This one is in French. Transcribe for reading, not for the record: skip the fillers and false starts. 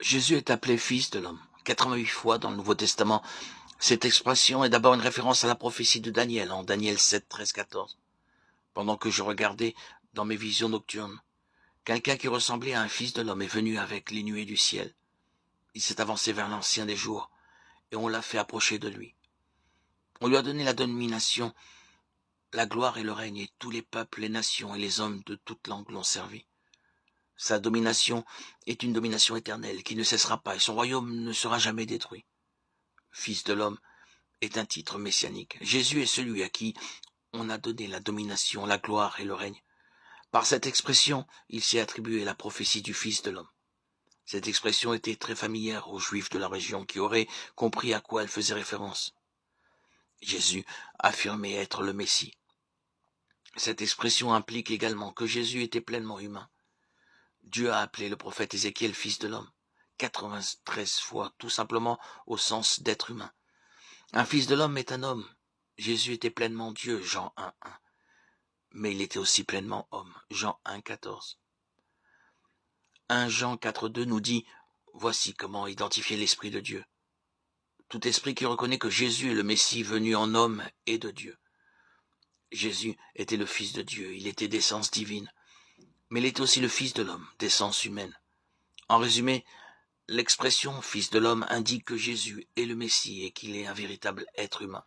Jésus est appelé Fils de l'homme. 88 fois dans le Nouveau Testament. Cette expression est d'abord une référence à la prophétie de Daniel, en Daniel 7, 13, 14. Pendant que je regardais dans mes visions nocturnes, quelqu'un qui ressemblait à un fils de l'homme est venu avec les nuées du ciel. Il s'est avancé vers l'ancien des jours, et on l'a fait approcher de lui. On lui a donné la domination, la gloire et le règne, et tous les peuples, les nations et les hommes de toute langue l'ont servi. Sa domination est une domination éternelle qui ne cessera pas, et son royaume ne sera jamais détruit. Fils de l'homme est un titre messianique. Jésus est celui à qui on a donné la domination, la gloire et le règne. Par cette expression, il s'est attribué la prophétie du Fils de l'homme. Cette expression était très familière aux Juifs de la région qui auraient compris à quoi elle faisait référence. Jésus affirmait être le Messie. Cette expression implique également que Jésus était pleinement humain. Dieu a appelé le prophète Ézéchiel fils de l'homme 93 fois, tout simplement au sens d'être humain. Un fils de l'homme est un homme. Jésus était pleinement Dieu, Jean 1, 1. Mais il était aussi pleinement homme, Jean 1, 14. 1 Jean 4, 2 nous dit « Voici comment identifier l'Esprit de Dieu. Tout esprit qui reconnaît que Jésus est le Messie venu en homme est de Dieu. » Jésus était le Fils de Dieu, il était d'essence divine, mais il était aussi le Fils de l'homme, d'essence humaine. En résumé, l'expression « Fils de l'homme » indique que Jésus est le Messie et qu'il est un véritable être humain.